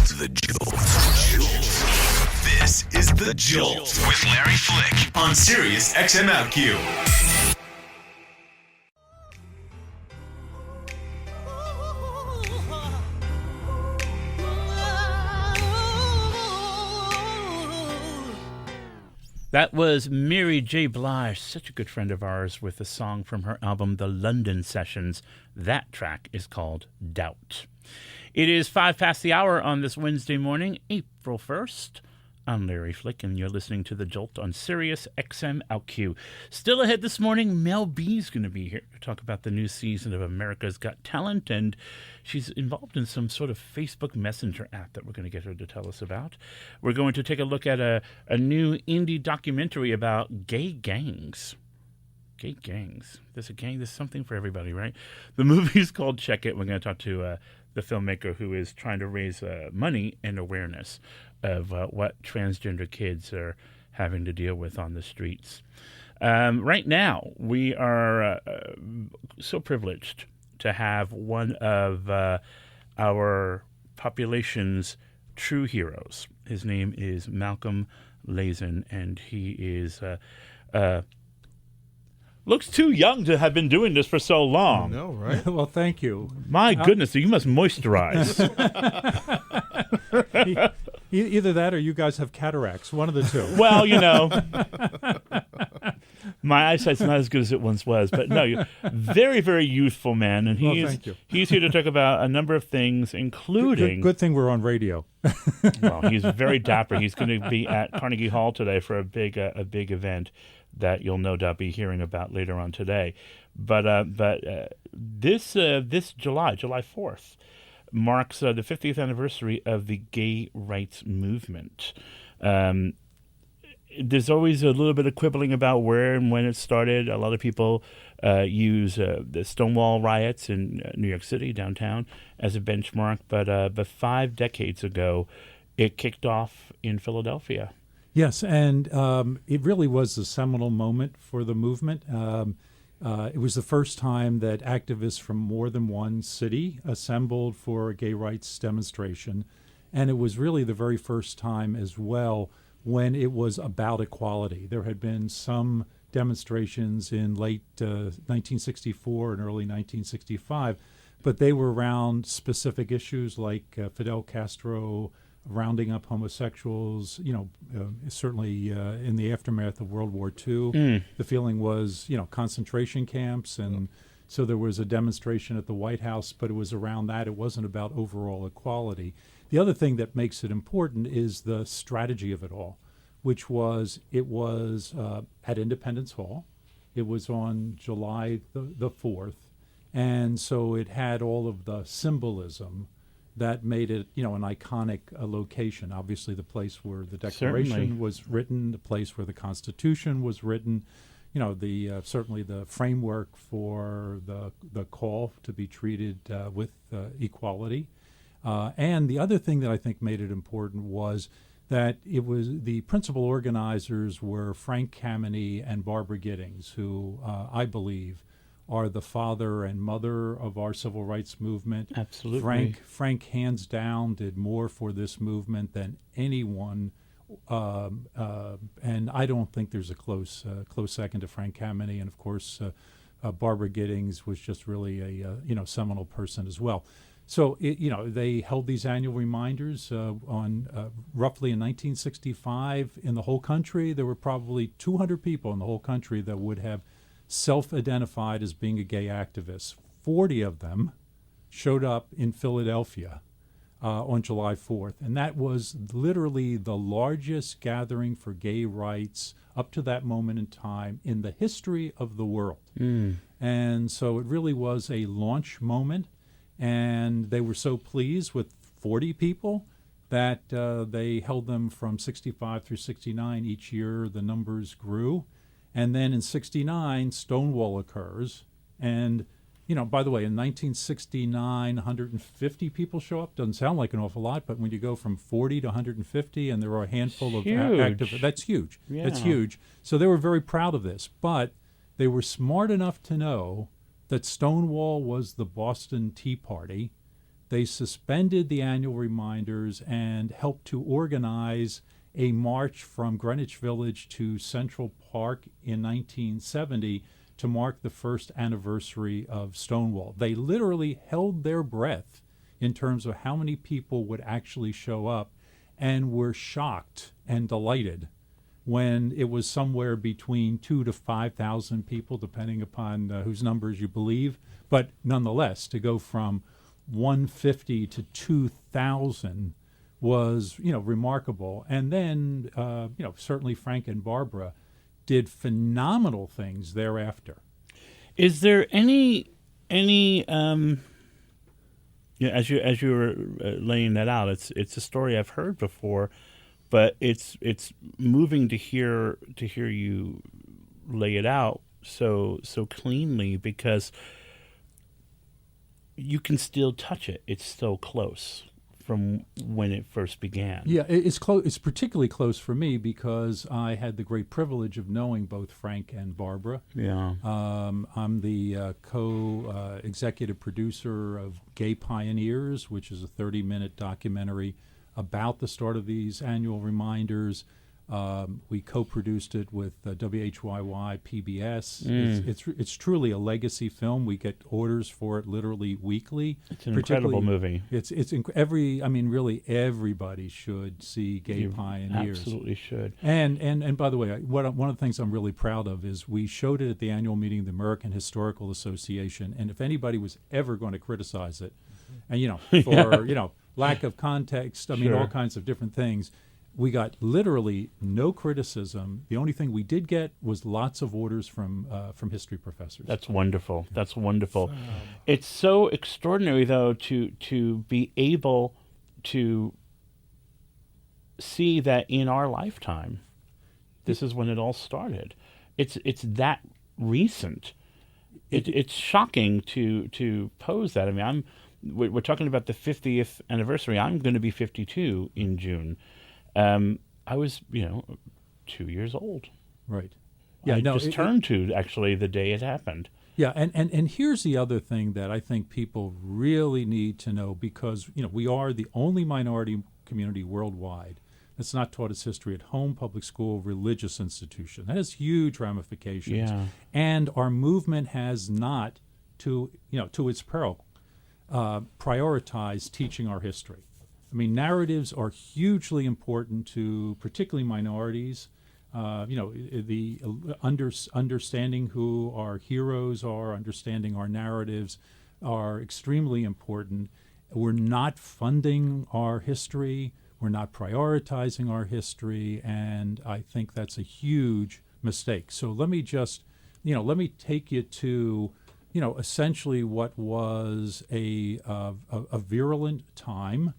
The Jolt. This is The Jolt with Larry Flick on Sirius XM. That was Mary J. Blige, such a good friend of ours, with a song from her album, The London Sessions. That track is called Doubt. It is 5 past the hour on this Wednesday morning, April 1st. I'm Larry Flick, and you're listening to The Jolt on Sirius XM OutQ. Still ahead this morning, Mel B's going to be here to talk about the new season of America's Got Talent, and she's involved in some sort of Facebook Messenger app that we're going to get her to tell us about. We're going to take a look at a new indie documentary about gay gangs. Gay gangs. There's something for everybody, right? The movie's called Check It. We're going to talk to the filmmaker who is trying to raise money and awareness of what transgender kids are having to deal with on the streets. Right now, we are so privileged to have one of our population's true heroes. His name is Malcolm Lazin, and he is looks too young to have been doing this for so long. I know, right? Well, thank you. My goodness, you must moisturize. Either that or you guys have cataracts, one of the two. Well, you know, my eyesight's not as good as it once was, but no, you're very, very youthful man, and thank you. He's here to talk about a number of things, including... Good thing we're on radio. Well, he's very dapper. He's going to be at Carnegie Hall today for a big event that you'll no doubt be hearing about later on today. But this July 4th, marks the 50th anniversary of the gay rights movement. There's always a little bit of quibbling about where and when it started. A lot of people use the Stonewall riots in New York City, downtown, as a benchmark. But 5 decades ago, it kicked off in Philadelphia. Yes, and it really was a seminal moment for the movement. It was the first time that activists from more than one city assembled for a gay rights demonstration. And it was really the very first time as well when it was about equality. There had been some demonstrations in late 1964 and early 1965, but they were around specific issues like Fidel Castro rounding up homosexuals, certainly in the aftermath of World War II. The feeling was, concentration camps. And so there was a demonstration at the White House, but it was around that. It wasn't about overall equality. The other thing that makes it important is the strategy of it all, which was it was at Independence Hall. It was on July the 4th. And so it had all of the symbolism that made it, an iconic location. Obviously, the place where the Declaration Certainly. was written, the place where the Constitution was written, certainly the framework for the call to be treated with equality. And the other thing that I think made it important was that it was the principal organizers were Frank Kameny and Barbara Giddings, who I believe are the father and mother of our civil rights movement. Absolutely. Frank hands down did more for this movement than anyone, and I don't think there's a close second to Frank Kameny. And of course, Barbara Giddings was just really a seminal person as well. So they held these annual reminders on roughly in 1965 in the whole country. There were probably 200 people in the whole country that would have self-identified as being a gay activist. 40 of them showed up in Philadelphia on July 4th, and that was literally the largest gathering for gay rights up to that moment in time in the history of the world. And so it really was a launch moment, and they were so pleased with 40 people that they held them from 65 through 69. Each year the numbers grew. And then in 69, Stonewall occurs. And, by the way, in 1969, 150 people show up. Doesn't sound like an awful lot, but when you go from 40 to 150 and there are a handful of activists, that's huge. Yeah. That's huge. So they were very proud of this. But they were smart enough to know that Stonewall was the Boston Tea Party, they suspended the annual reminders and helped to organize a march from Greenwich Village to Central Park in 1970 to mark the first anniversary of Stonewall. They literally held their breath in terms of how many people would actually show up, and were shocked and delighted when it was somewhere between 2,000 to 5,000 people, depending upon whose numbers you believe. But nonetheless, to go from 150 to 2,000 was, remarkable. And then, certainly Frank and Barbara did phenomenal things thereafter. Is there any as you were laying that out, it's a story I've heard before, but it's moving to hear you lay it out so cleanly, because you can still touch it. It's so close from when it first began. Yeah, it's close. It's particularly close for me because I had the great privilege of knowing both Frank and Barbara. Yeah. I'm the co-executive producer of Gay Pioneers, which is a 30-minute documentary about the start of these annual reminders. We co-produced it with WHYY PBS. It's truly a legacy film. We get orders for it literally weekly. It's an incredible movie. Really everybody should see Gay Pioneers. Absolutely should. And by the way, one of the things I'm really proud of is we showed it at the annual meeting of the American Historical Association. And if anybody was ever going to criticize it, and for lack of context, all kinds of different things, we got literally no criticism. The only thing we did get was lots of orders from history professors. That's wonderful. That's wonderful. It's so extraordinary, though, to be able to see that in our lifetime, this is when it all started. It's that recent. It's shocking to pose that. We're talking about the 50th anniversary. I'm going to be 52 in June. I was, 2 years old. Right. Yeah. Turned to actually the day it happened. Yeah, and here's the other thing that I think people really need to know, because we are the only minority community worldwide that's not taught its history at home, public school, religious institution. That has huge ramifications. Yeah. And our movement has not, to its peril, prioritized teaching our history. Narratives are hugely important to particularly minorities. The understanding who our heroes are, understanding our narratives are extremely important. We're not funding our history. We're not prioritizing our history, and I think that's a huge mistake. So let me just, let me take you to, essentially what was a virulent time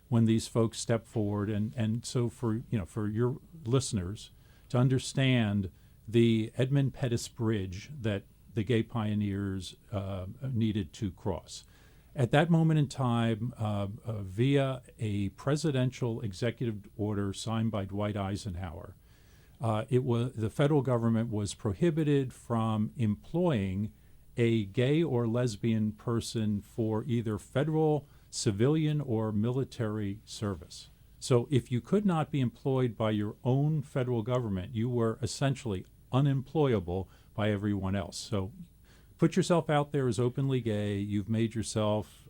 when these folks stepped forward, and so for your listeners to understand the Edmund Pettus Bridge that the Gay Pioneers needed to cross. At that moment in time, via a presidential executive order signed by Dwight Eisenhower, the federal government was prohibited from employing a gay or lesbian person for either federal, civilian, or military service. So if you could not be employed by your own federal government, you were essentially unemployable by everyone else. So put yourself out there as openly gay. You've made yourself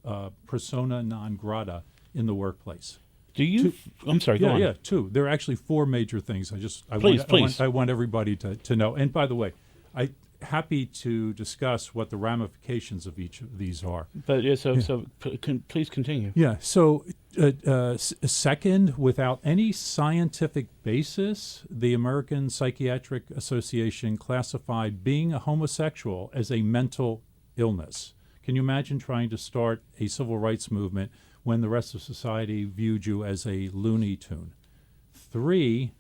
persona non grata in the workplace. Do you? I'm sorry. Go on. Yeah. Two. There are actually four major things. Please. I want everybody to know. And by the way, I'm happy to discuss what the ramifications of each of these are. But please continue. Yeah. So, second, without any scientific basis, the American Psychiatric Association classified being a homosexual as a mental illness. Can you imagine trying to start a civil rights movement when the rest of society viewed you as a Looney Tune? Three,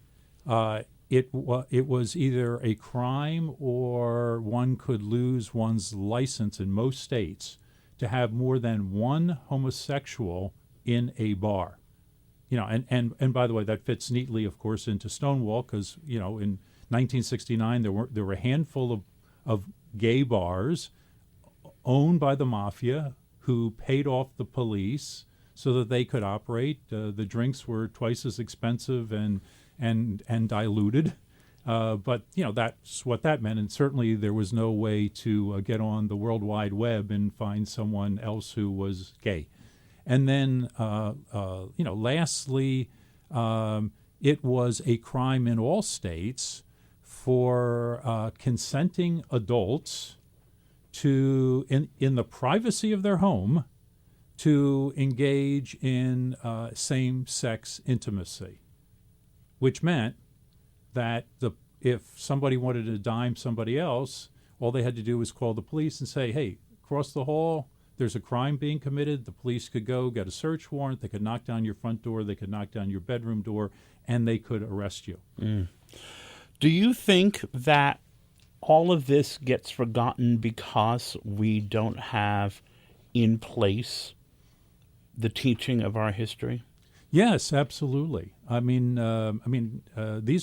it was either a crime or one could lose one's license in most states to have more than one homosexual in a bar. And by the way, that fits neatly, of course, into Stonewall, because in 1969 there were a handful of gay bars owned by the mafia, who paid off the police so that they could operate. The drinks were twice as expensive and diluted. But that's what that meant, and certainly there was no way to get on the World Wide Web and find someone else who was gay. And then, lastly, it was a crime in all states for consenting adults to, in the privacy of their home, to engage in same-sex intimacy, which meant that if somebody wanted to dime somebody else, all they had to do was call the police and say, hey, across the hall, there's a crime being committed. The police could go get a search warrant. They could knock down your front door. They could knock down your bedroom door, and they could arrest you. Do you think that all of this gets forgotten because we don't have in place the teaching of our history? Yes, absolutely. These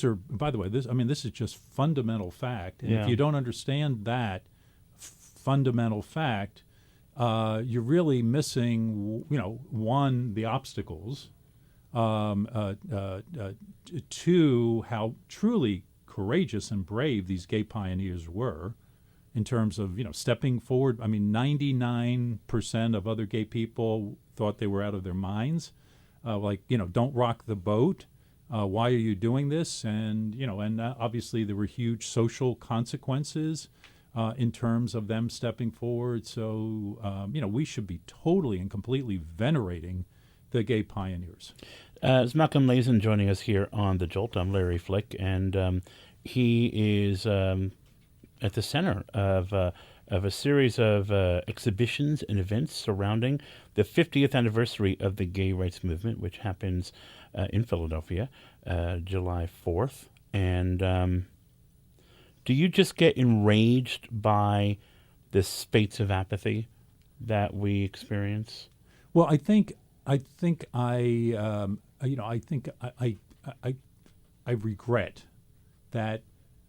are, by the way, this is just fundamental fact. And if you don't understand that fundamental fact, you're really missing, one, the obstacles, two, how truly courageous and brave these gay pioneers were in terms of, stepping forward. 99% of other gay people thought they were out of their minds. Don't rock the boat. Why are you doing this? And obviously there were huge social consequences in terms of them stepping forward. So, we should be totally and completely venerating the gay pioneers. It's Malcolm Lazin joining us here on The Jolt. I'm Larry Flick, and he is at the center of a series of exhibitions and events surrounding the 50th anniversary of the gay rights movement, which happens in Philadelphia, July 4th. And do you just get enraged by the spates of apathy that we experience? Well, I regret that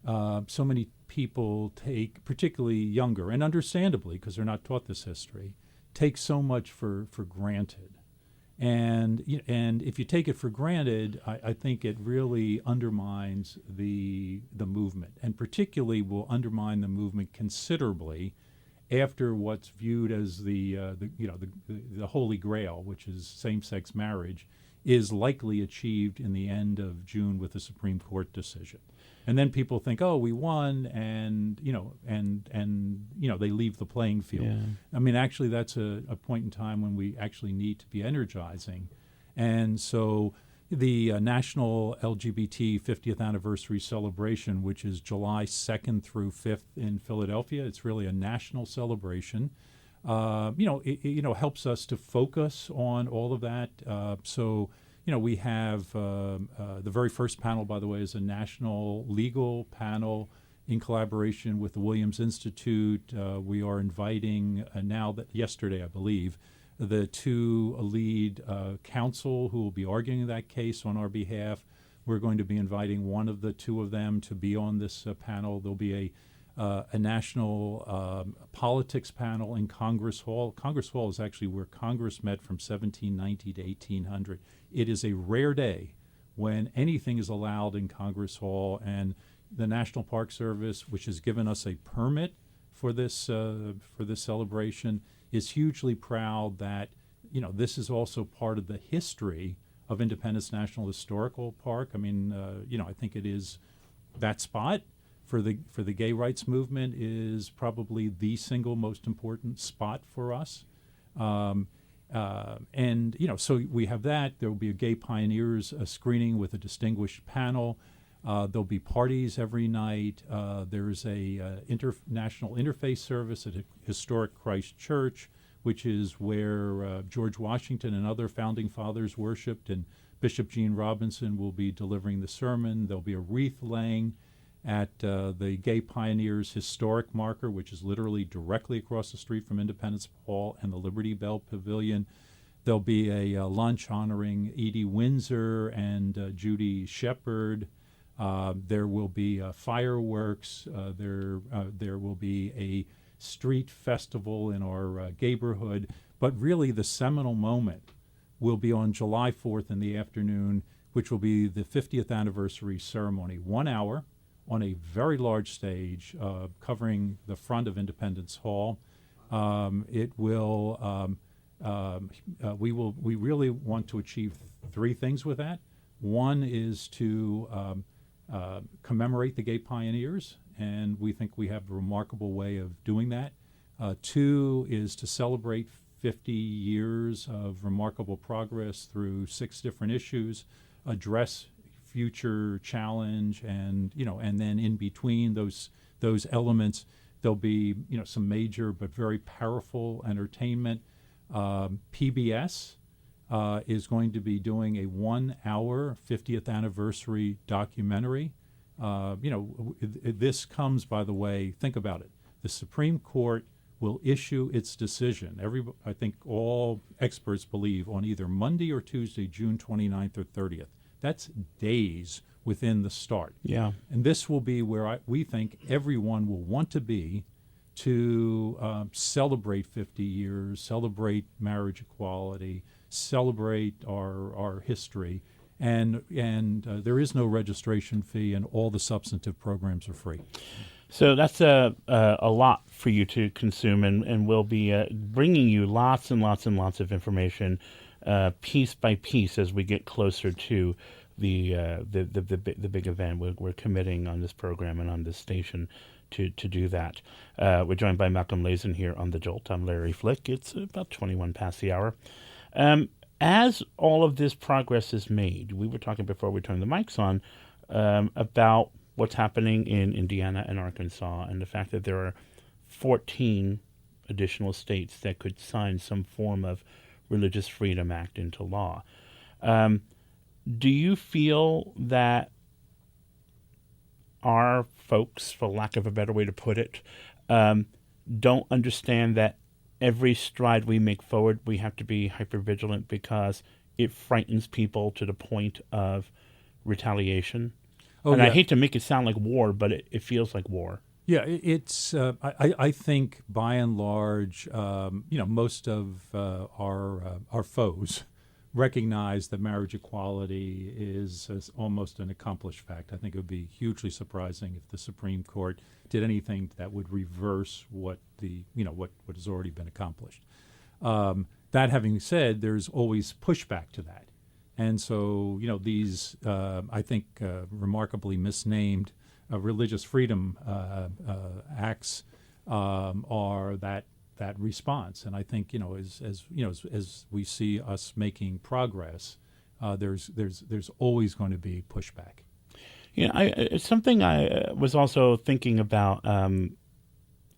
so many people take, particularly younger, and understandably because they're not taught this history, take so much for granted. And if you take it for granted, I think it really undermines the movement, and particularly will undermine the movement considerably after what's viewed as the Holy Grail, which is same-sex marriage, is likely achieved in the end of June with a Supreme Court decision. And then people think, oh, we won, and they leave the playing field. Yeah. Actually, that's a point in time when we actually need to be energizing. And so the National LGBT 50th Anniversary Celebration, which is July 2nd through 5th in Philadelphia, it's really a national celebration. It helps us to focus on all of that. We have the very first panel, by the way, is a national legal panel in collaboration with the Williams Institute. We are inviting yesterday, I believe, the two lead counsel who will be arguing that case on our behalf. We're going to be inviting one of the two of them to be on this panel. There'll be a national politics panel in Congress Hall. Congress Hall is actually where Congress met from 1790 to 1800. It is a rare day when anything is allowed in Congress Hall, and the National Park Service, which has given us a permit for this celebration, is hugely proud that this is also part of the history of Independence National Historical Park. I think it is that spot for the gay rights movement is probably the single most important spot for us. So we have that. There will be a Gay Pioneers screening with a distinguished panel. There'll be parties every night. There's a international interfaith service at a historic Christ Church, which is where George Washington and other founding fathers worshipped, and Bishop Gene Robinson will be delivering the sermon. There'll be a wreath laying at the Gay Pioneers Historic Marker, which is literally directly across the street from Independence Hall and the Liberty Bell Pavilion. There'll be a lunch honoring Edie Windsor and Judy Shepard. There will be fireworks. There will be a street festival in our neighborhood. But really, the seminal moment will be on July 4th in the afternoon, which will be the 50th anniversary ceremony. 1 hour on a very large stage covering the front of Independence Hall. We really want to achieve three things with that. One is to commemorate the gay pioneers, and we think we have a remarkable way of doing that. Two is to celebrate 50 years of remarkable progress through 6 different issues, address future challenge, and then in between those elements, there'll be some major but very powerful entertainment. PBS is going to be doing a 1 hour 50th anniversary documentary. This comes, by the way, think about it. The Supreme Court will issue its decision, I think all experts believe, on either Monday or Tuesday, June 29th or 30th. That's days within the start. Yeah. And this will be where we think everyone will want to be to celebrate 50 years, celebrate marriage equality, celebrate our history. And there is no registration fee, and all the substantive programs are free. So that's a lot for you to consume, and we'll be bringing you lots and lots and lots of information, piece by piece, as we get closer to the big event. We're committing on this program and on this station to do that. We're joined by Malcolm Lazin here on The Jolt. I'm Larry Flick. It's about 21 past the hour. As all of this progress is made, we were talking before we turned the mics on about what's happening in Indiana and Arkansas, and the fact that there are 14 additional states that could sign some form of Religious Freedom Act into law. Do you feel that our folks, for lack of a better way to put it, don't understand that every stride we make forward, we have to be hypervigilant because it frightens people to the point of retaliation? I hate to make it sound like war, but it feels like war. Yeah, it's. I think by and large, most of our foes recognize that marriage equality is almost an accomplished fact. I think it would be hugely surprising if the Supreme Court did anything that would reverse what has already been accomplished. That having said, there's always pushback to that. And so, these, I think, remarkably misnamed religious freedom acts are that response. And I think, as we see us making progress, there's always going to be pushback. It's something I was also thinking about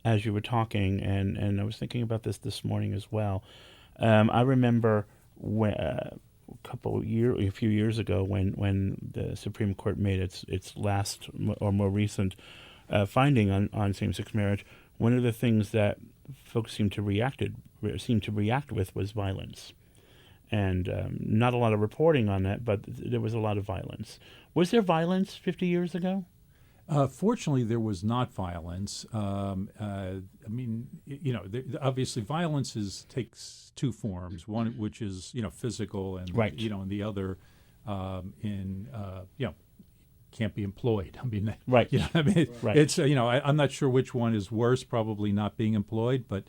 as you were talking, and I was thinking about this morning as well. I remember when. A few years ago, when the Supreme Court made its last or more recent finding on same-sex marriage, one of the things that folks seemed to react with was violence, and not a lot of reporting on that, but there was a lot of violence. Was there violence 50 years ago? Fortunately, there was not violence. Obviously, violence takes two forms. One, which is physical, and right. And the other, can't be employed. Right. Right. It's I'm not sure which one is worse. Probably not being employed, but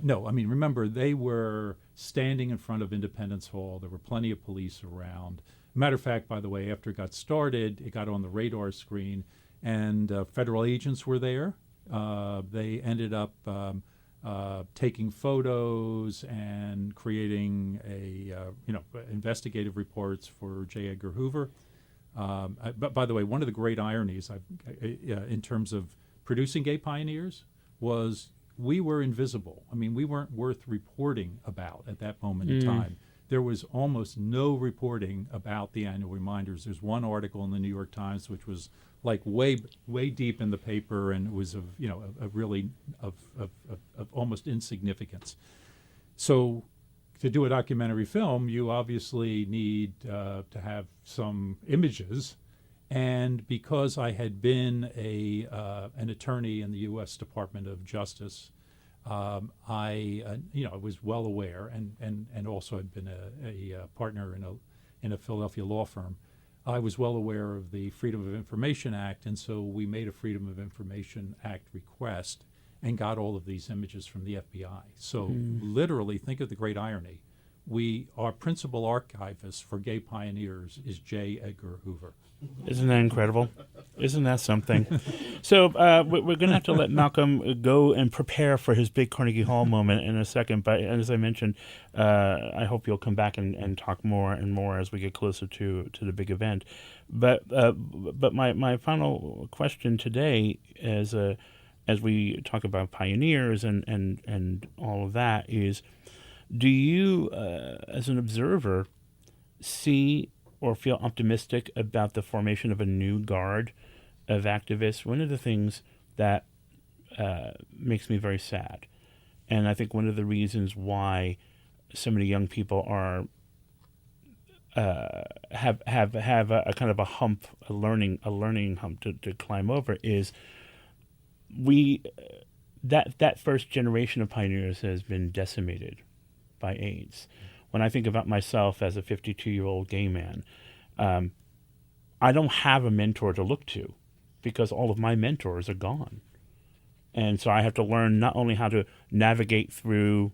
no. Remember, they were standing in front of Independence Hall. There were plenty of police around. Matter of fact, by the way, after it got started, it got on the radar screen, and federal agents were there. They ended up taking photos and creating investigative reports for J. Edgar Hoover. But by the way, one of the great ironies in terms of producing gay pioneers was we were invisible. We weren't worth reporting about at that moment in time. There was almost no reporting about the annual reminders. There's one article in the New York Times which was like way deep in the paper, and it was of almost insignificance. So to do a documentary film, you obviously need to have some images. And because I had been an attorney in the U.S. Department of Justice, I was well aware, and also had been a partner in a Philadelphia law firm. I was well aware of the Freedom of Information Act, and so we made a Freedom of Information Act request and got all of these images from the FBI. So literally, think of the great irony. Our principal archivist for gay pioneers is J. Edgar Hoover. Isn't that incredible? Isn't that something? So we're going to have to let Malcolm go and prepare for his big Carnegie Hall moment in a second. But as I mentioned, I hope you'll come back and talk more and more as we get closer to the big event. But my final question today, as we talk about pioneers and all of that, is, do you, as an observer, see or feel optimistic about the formation of a new guard of activists? One of the things that makes me very sad, and I think one of the reasons why so many young people are have a kind of a hump, a learning hump to climb over, is that first generation of pioneers has been decimated by AIDS. When I think about myself as a 52-year-old gay man, I don't have a mentor to look to because all of my mentors are gone. And so I have to learn not only how to navigate through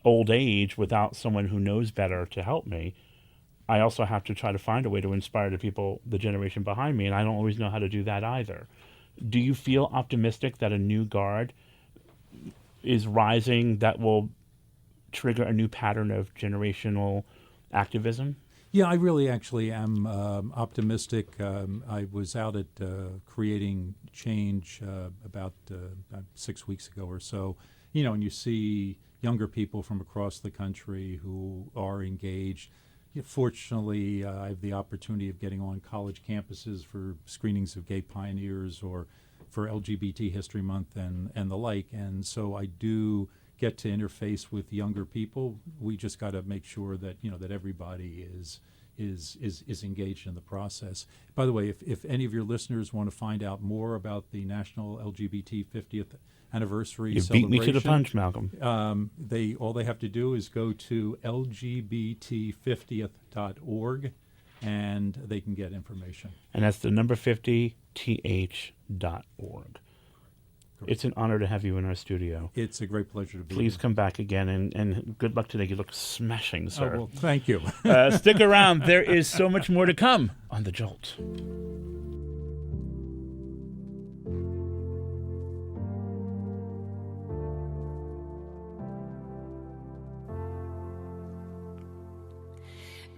old age without someone who knows better to help me, I also have to try to find a way to inspire the people, the generation behind me, and I don't always know how to do that either. Do you feel optimistic that a new guard is rising that will trigger a new pattern of generational activism? Yeah, I really actually am optimistic. I was out at Creating Change about 6 weeks ago or so, and you see younger people from across the country who are engaged. Fortunately, I have the opportunity of getting on college campuses for screenings of gay pioneers or for LGBT History Month and the like, and so I do get to interface with younger people. We just got to make sure that that everybody is engaged in the process. By the way, if any of your listeners want to find out more about the National LGBT 50th Anniversary You celebration, beat me to the punch, Malcolm. all they have to do is go to lgbt50th.org, and they can get information. And that's the number 50th.org. It's an honor to have you in our studio. It's a great pleasure to be Please here. come back again, and good luck today. You look smashing, sir. Oh, well, thank you. Stick around. There is so much more to come on The Jolt.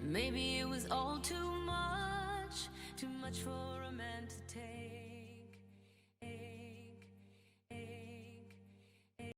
Maybe it was all too much for